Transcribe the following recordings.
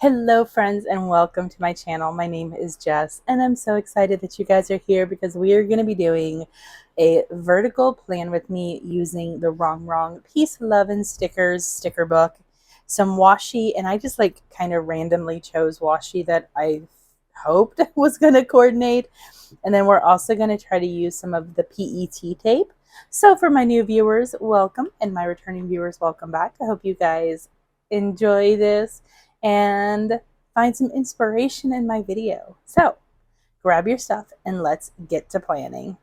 Hello friends and welcome to my channel. My name is Jess and I'm so excited that you guys are here because we are going to be doing a vertical plan with me using the Wrong Peace, Love and Stickers sticker book, some washi, and I just kind of randomly chose washi that I hoped was going to coordinate. And then we're also going to try to use some of the PET tape. So for my new viewers, welcome, and my returning viewers, welcome back. I hope you guys enjoy this and find some inspiration in my video. So grab your stuff and let's get to planning.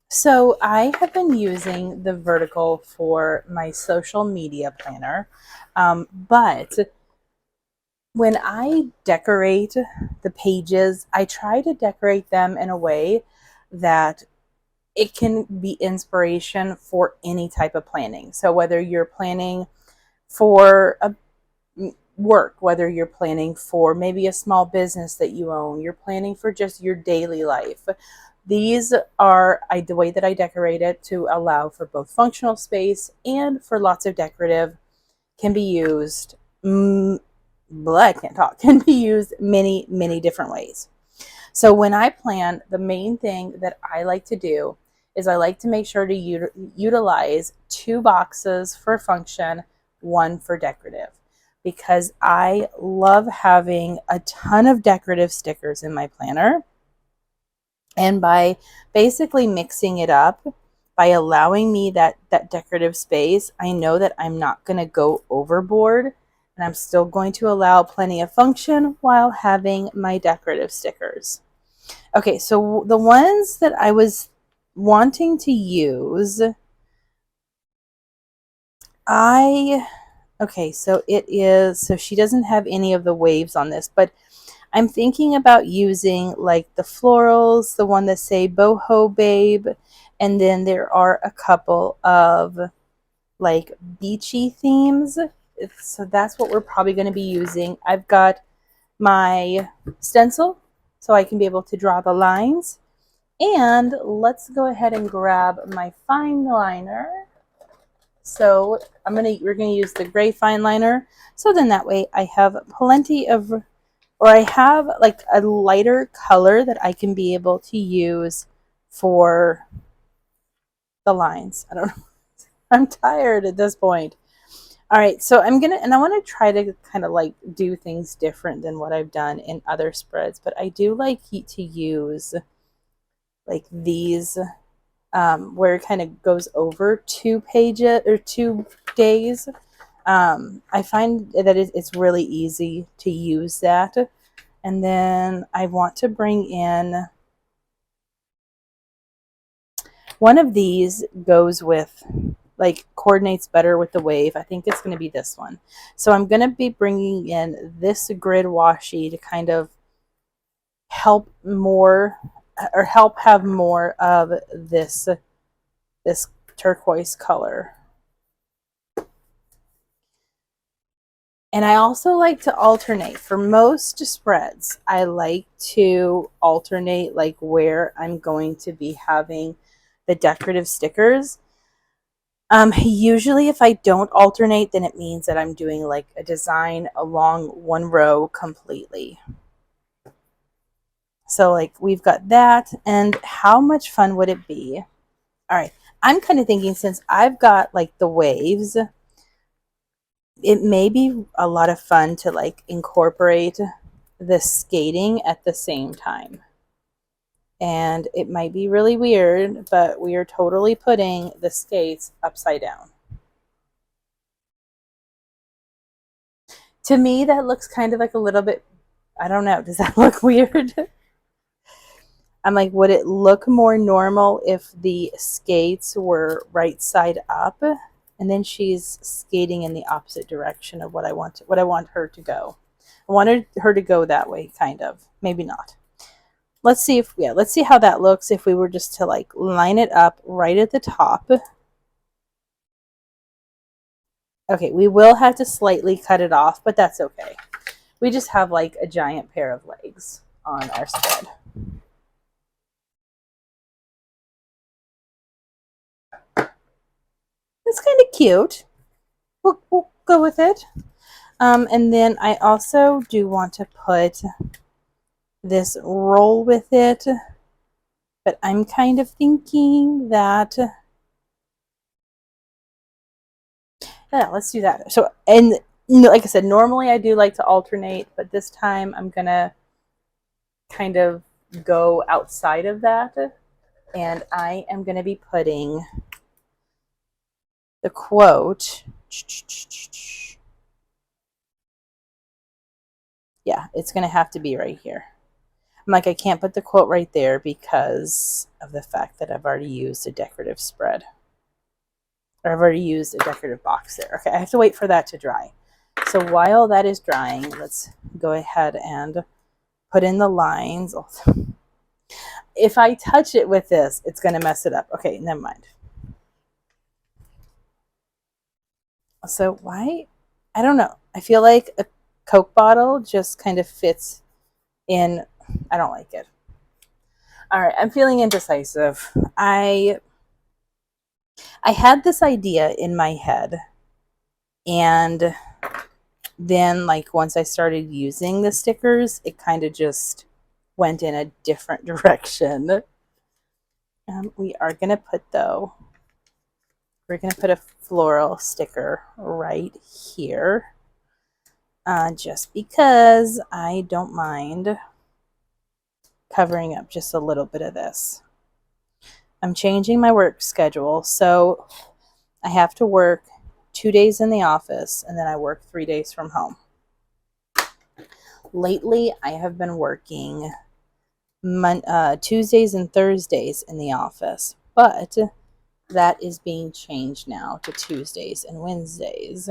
So I have been using the vertical for my social media planner, but when I decorate the pages, I try to decorate them in a way that it can be inspiration for any type of planning. So whether you're planning for a work, whether you're planning for maybe a small business that you own, you're planning for just your daily life. These are the way that I decorate it to allow for both functional space and for lots of decorative, can be used, I can't talk, can be used many different ways. So when I plan, the main thing that I like to do is I like to make sure to utilize 2 boxes for function, 1 for decorative, because I love having a ton of decorative stickers in my planner. And by basically mixing it up, by allowing me that decorative space, I know that I'm not going to go overboard, and I'm still going to allow plenty of function while having my decorative stickers. Okay, so the ones that I was wanting to use, okay, so she doesn't have any of the waves on this, but I'm thinking about using like the florals, the one that say boho babe, and then there are a couple of like beachy themes. So that's what we're probably going to be using. I've got my stencil so I can be able to draw the lines. And let's go ahead and grab my fine liner. So we're gonna use the gray fine liner. So then that way I have plenty of, or I have like a lighter color that I can be able to use for the lines. I don't know. I'm tired at this point. All right, so I want to try to kind of like do things different than what I've done in other spreads, but I do like to use like these where it kind of goes over 2 pages or 2 days. I find that it's really easy to use that. And then I want to bring in one of these, goes with like coordinates better with the wave. I think it's going to be this one. So I'm going to be bringing in this grid washi to kind of help have more of this turquoise color. And I also like to alternate. For most spreads, I like to alternate like where I'm going to be having the decorative stickers. Usually if I don't alternate, then it means that I'm doing like a design along one row completely. So like we've got that, and how much fun would it be? All right, I'm kind of thinking, since I've got like the waves, it may be a lot of fun to like incorporate the skating at the same time. And it might be really weird, but we are totally putting the skates upside down. To me, that looks kind of like a little bit, I don't know, does that look weird? I'm like, would it look more normal if the skates were right side up? And then she's skating in the opposite direction of what I want her to go. I wanted her to go that way, kind of. Maybe not. let's see if, yeah, let's see how that looks if we were just to like line it up right at the top. Okay, we will have to slightly cut it off, but that's okay. We just have like a giant pair of legs on our spread. It's kind of cute. We'll go with it. And then I also do want to put this roll with it, but I'm kind of thinking that, yeah, let's do that. So, and like I said, normally I do like to alternate, but this time I'm gonna kind of go outside of that, and I am gonna be putting the quote. Yeah, it's gonna have to be right here. I'm like, I can't put the quote right there because of the fact that I've already used a decorative spread. Or I've already used a decorative box there. Okay, I have to wait for that to dry. So while that is drying, let's go ahead and put in the lines. If I touch it with this, it's going to mess it up. Okay, never mind. So why? I don't know. I feel like a Coke bottle just kind of fits in. I don't like it. All right, I'm feeling indecisive. I had this idea in my head, and then like once I started using the stickers, it kind of just went in a different direction. We are going to put, though, we're going to put a floral sticker right here. Just because I don't mind covering up just a little bit of this. I'm changing my work schedule, so I have to work 2 days in the office, and then I work 3 days from home. Lately, I have been working Tuesdays and Thursdays in the office, but that is being changed now to Tuesdays and Wednesdays.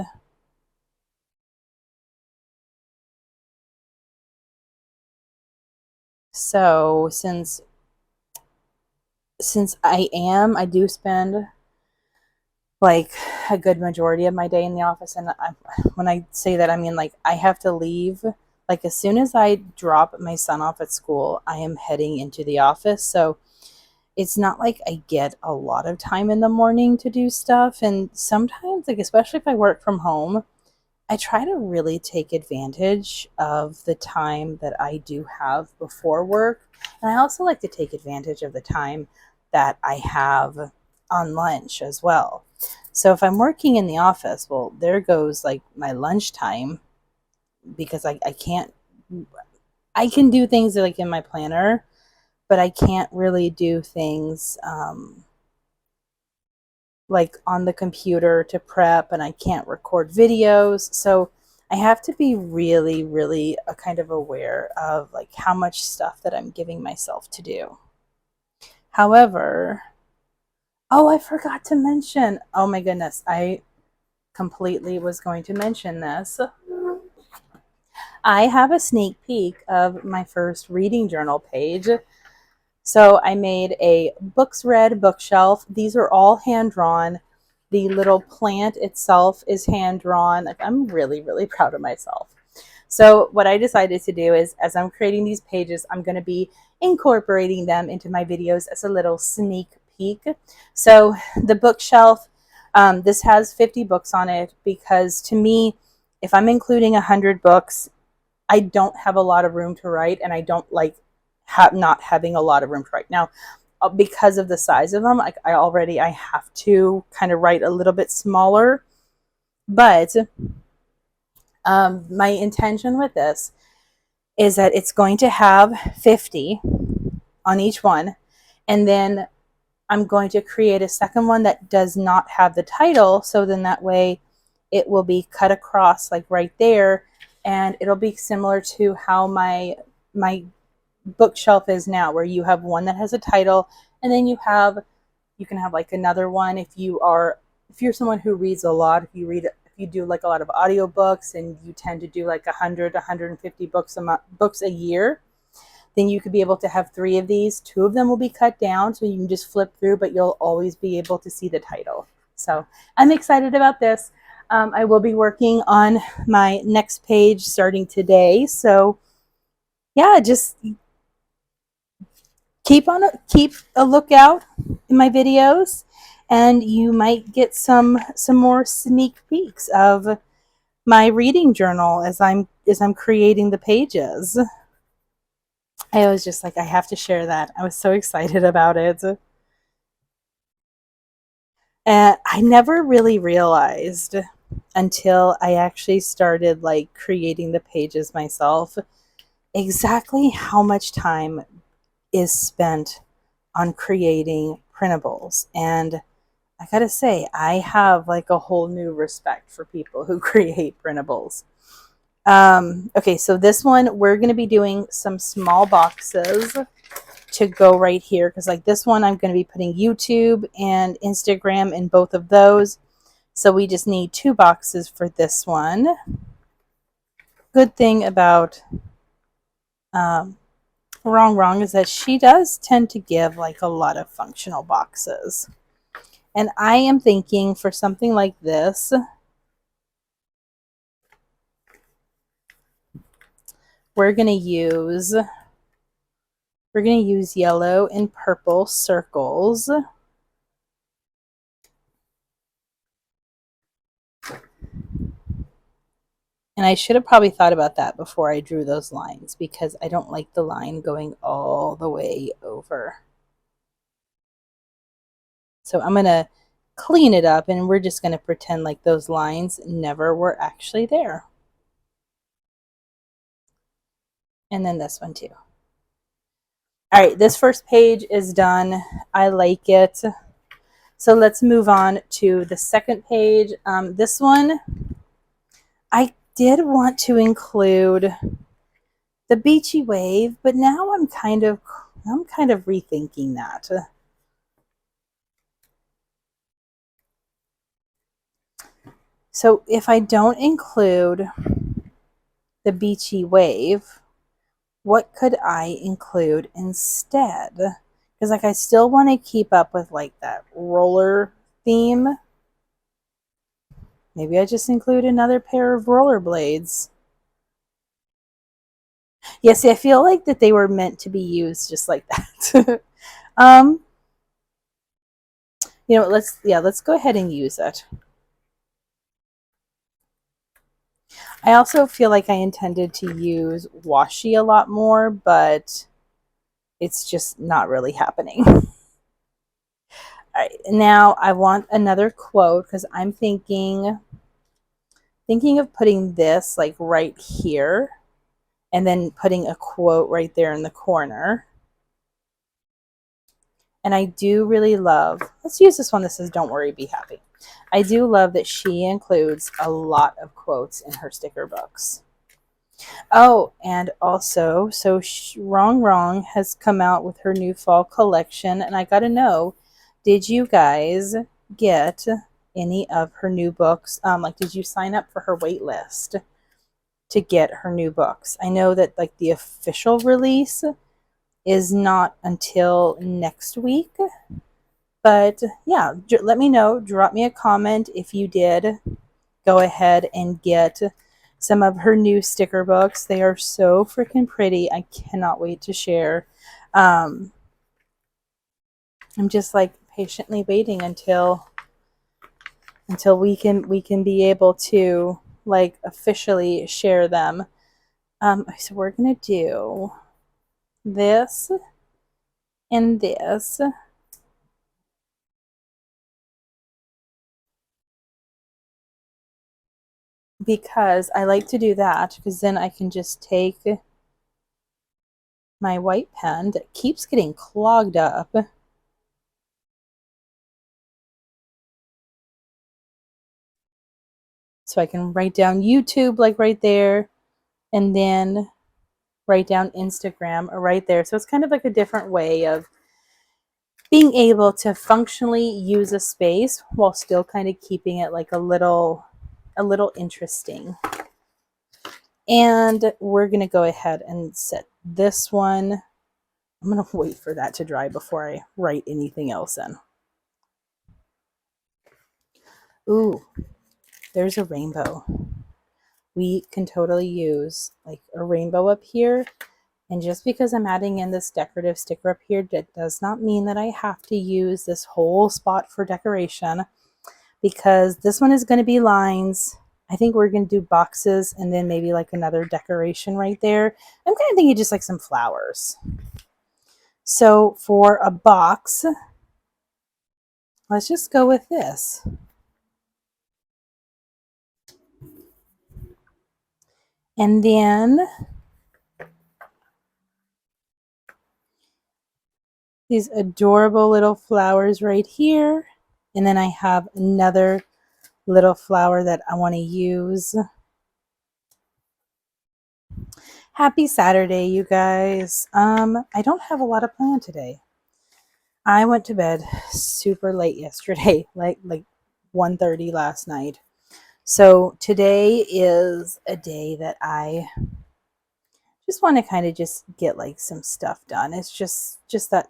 So since I do spend like a good majority of my day in the office, and when I say that, I mean like I have to leave like as soon as I drop my son off at school, I am heading into the office. So it's not like I get a lot of time in the morning to do stuff. And sometimes, like especially if I work from home, I try to really take advantage of the time that I do have before work. And I also like to take advantage of the time that I have on lunch as well. So if I'm working in the office, well, there goes like my lunchtime because I can't, I can do things like in my planner, but I can't really do things like on the computer to prep, and I can't record videos. So I have to be really, really kind of aware of like how much stuff that I'm giving myself to do. However, oh, I forgot to mention, oh my goodness, I completely was going to mention this. I have a sneak peek of my first reading journal page. So I made a books read bookshelf. These are all hand drawn. The little plant itself is hand drawn. Like, I'm really, really proud of myself. So what I decided to do is, as I'm creating these pages, I'm going to be incorporating them into my videos as a little sneak peek. So the bookshelf, this has 50 books on it because to me, if I'm including 100 books, I don't have a lot of room to write, and I don't like not having a lot of room to write. Now, because of the size of them, I have to kind of write a little bit smaller. But my intention with this is that it's going to have 50 on each one, and then I'm going to create a second one that does not have the title, so then that way it will be cut across like right there, and it'll be similar to how my bookshelf is now, where you have one that has a title, and then you can have like another one if you're someone who reads a lot. If you do like a lot of audiobooks and you tend to do like 100 150 books a year, then you could be able to have 3 of these. 2 of them will be cut down so you can just flip through, but you'll always be able to see the title. So I'm excited about this. I will be working on my next page starting today. So yeah, just keep a lookout in my videos, and you might get some more sneak peeks of my reading journal as I'm creating the pages. I was just like, I have to share that. I was so excited about it. And I never really realized until I actually started like creating the pages myself exactly how much time is spent on creating printables. And I gotta say, I have like a whole new respect for people who create printables. Okay, so this one, we're going to be doing some small boxes to go right here, because like this one, I'm going to be putting YouTube and Instagram in both of those. So we just need 2 boxes for this one. Good thing about Wrong is that she does tend to give like a lot of functional boxes. And I am thinking for something like this, we're going to use yellow and purple circles. And I should have probably thought about that before I drew those lines, because I don't like the line going all the way over. So I'm going to clean it up, and we're just going to pretend like those lines never were actually there. And then this one too. All right, this first page is done. I like it. So let's move on to the second page. This one, I did want to include the beachy wave, but now I'm kind of rethinking that. So if I don't include the beachy wave, what could I include instead? Because like I still want to keep up with like that roller theme. Maybe I just include another pair of rollerblades. Yeah, see, I feel like that they were meant to be used just like that. You know, let's go ahead and use it. I also feel like I intended to use washi a lot more, but it's just not really happening. All right, now I want another quote, because I'm thinking of putting this like right here, and then putting a quote right there in the corner. And I do really love, let's use this one that says, "Don't worry, be happy." I do love that she includes a lot of quotes in her sticker books. Oh, and also, so Wrong has come out with her new fall collection, and I gotta know, did you guys get any of her new books? Like, did you sign up for her wait list to get her new books? I know that like the official release is not until next week, but yeah, let me know. Drop me a comment if you did go ahead and get some of her new sticker books. They are so freaking pretty. I cannot wait to share. I'm just like patiently waiting until we can be able to like officially share them. So we're gonna do this and this. Because I like to do that, because then I can just take my white pen that keeps getting clogged up, so I can write down YouTube like right there, and then write down Instagram right there. So it's kind of like a different way of being able to functionally use a space while still kind of keeping it like a little interesting. And we're going to go ahead and set this one, I'm going to wait for that to dry before I write anything else in. Ooh, there's a rainbow. We can totally use like a rainbow up here. And just because I'm adding in this decorative sticker up here, that does not mean that I have to use this whole spot for decoration, because this one is going to be lines. I think we're going to do boxes and then maybe like another decoration right there. I'm kind of thinking just like some flowers. So for a box, let's just go with this. And then these adorable little flowers right here. And then I have another little flower that I want to use. Happy Saturday, you guys. I don't have a lot of plan today. I went to bed super late yesterday, like 1:30 last night. So today is a day that I just want to kind of just get like some stuff done. It's just that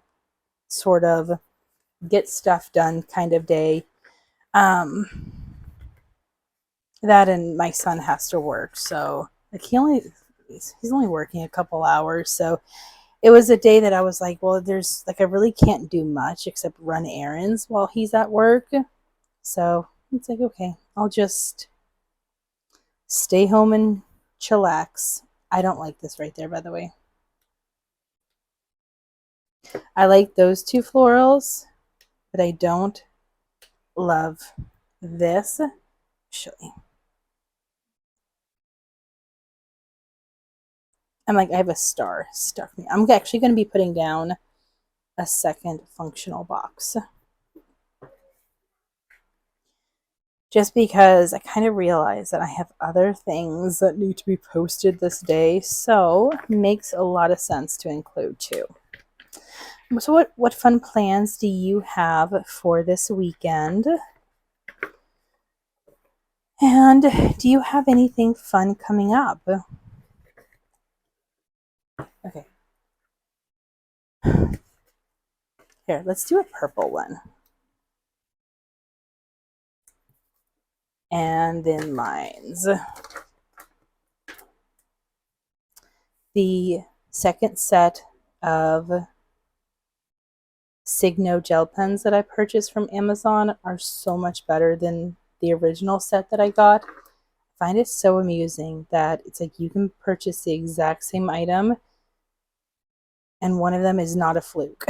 sort of get stuff done kind of day. That and my son has to work, so like he's only working a couple hours, so it was a day that I was like, well, there's like I really can't do much except run errands while he's at work. So it's like, okay, I'll just stay home and chillax. I don't like this right there, by the way. I like those two florals, but I don't love this. Actually, I'm like, I have a star stuck in me. I'm actually going to be putting down a second functional box, just because I kind of realize that I have other things that need to be posted this day, so it makes a lot of sense to include too. So what fun plans do you have for this weekend? And do you have anything fun coming up? Okay. Here, let's do a purple one. And then lines. The second set of Signo gel pens that I purchased from Amazon are so much better than the original set that I got. I find it so amusing that it's like you can purchase the exact same item and one of them is not a fluke.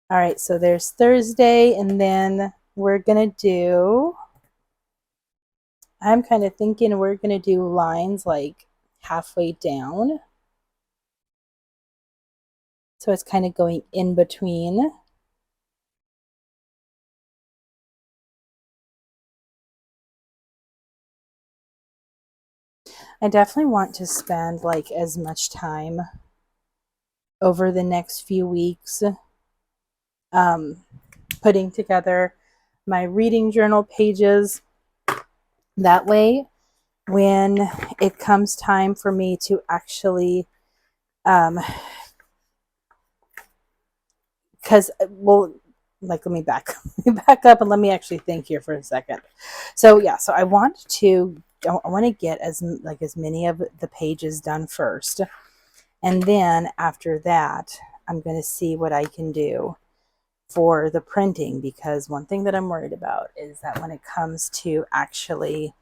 All right, so there's Thursday, and then we're gonna do, I'm kind of thinking we're gonna do lines like halfway down. So it's kind of going in between. I definitely want to spend like as much time over the next few weeks putting together my reading journal pages. That way, when it comes time for me to actually, because, well, like let me back up and let me actually think here for a second. So yeah, so I want to get as many of the pages done first, and then after that I'm going to see what I can do for the printing, because one thing that I'm worried about is that when it comes to actually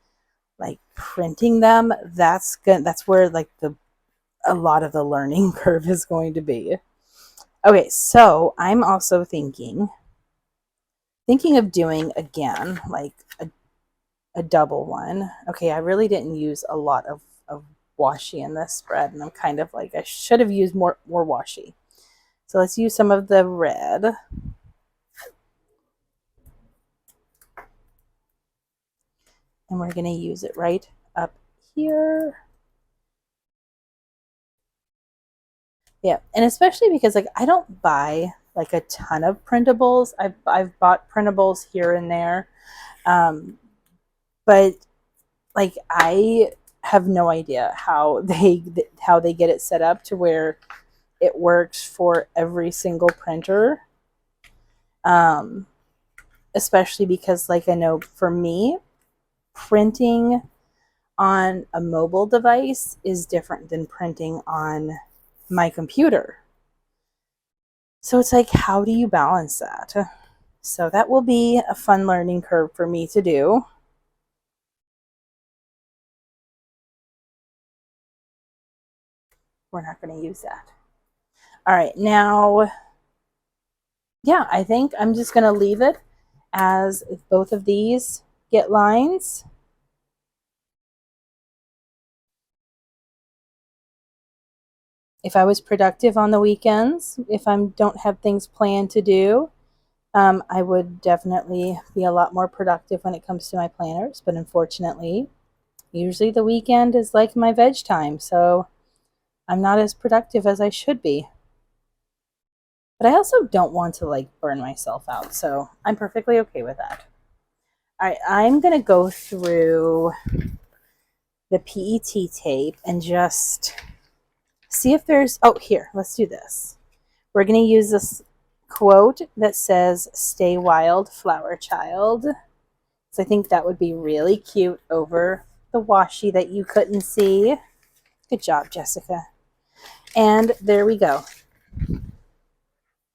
like printing them, that's where like a lot of the learning curve is going to be. Okay, so I'm also thinking of doing again like a double one. Okay, I really didn't use a lot of washi in this spread, and I'm kind of like I should have used more washi. So let's use some of the red. And we're going to use it right up here. Yeah, and especially because like I don't buy like a ton of printables. I've bought printables here and there, but like I have no idea how they get it set up to where it works for every single printer. Um, Especially because, like, I know for me, printing on a mobile device is different than printing on my computer. So it's like, how do you balance that? So that will be a fun learning curve for me to do. We're not going to use that. All right, now, yeah, I think I'm just going to leave it as if both of these get lines. If I was productive on the weekends, if I don't have things planned to do, I would definitely be a lot more productive when it comes to my planners. But unfortunately, usually the weekend is like my veg time, so I'm not as productive as I should be. But I also don't want to like burn myself out, so I'm perfectly okay with that. All right, I'm gonna go through the PET tape and just see if there's, oh, here, let's do this. We're gonna use this quote that says, "Stay wild, flower child." So I think that would be really cute over the washi that you couldn't see. Good job, Jessica. And there we go.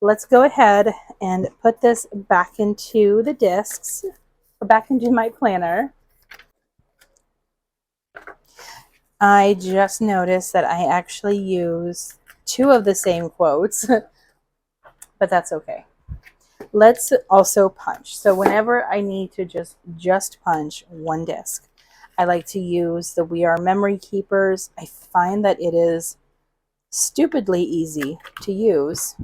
Let's go ahead and put this back into the discs, or back into my planner. I just noticed that I actually use two of the same quotes, but that's okay. Let's also punch. So whenever I need to just punch one disc, I like to use the We Are Memory Keepers. I find that it is stupidly easy to use.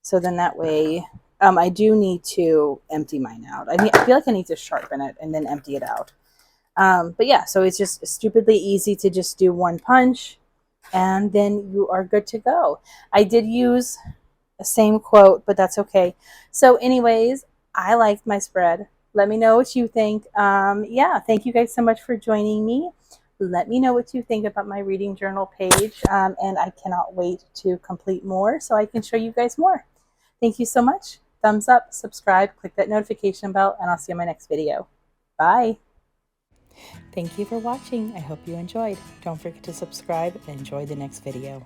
So then that way, I do need to empty mine out. I feel like I need to sharpen it and then empty it out. But yeah, so it's just stupidly easy to just do one punch and then you are good to go. I did use the same quote, but that's okay. So anyways, I liked my spread. Let me know what you think. Yeah, thank you guys so much for joining me. Let me know what you think about my reading journal page. And I cannot wait to complete more so I can show you guys more. Thank you so much. Thumbs up, subscribe, click that notification bell, and I'll see you in my next video. Bye. Thank you for watching. I hope you enjoyed. Don't forget to subscribe and enjoy the next video.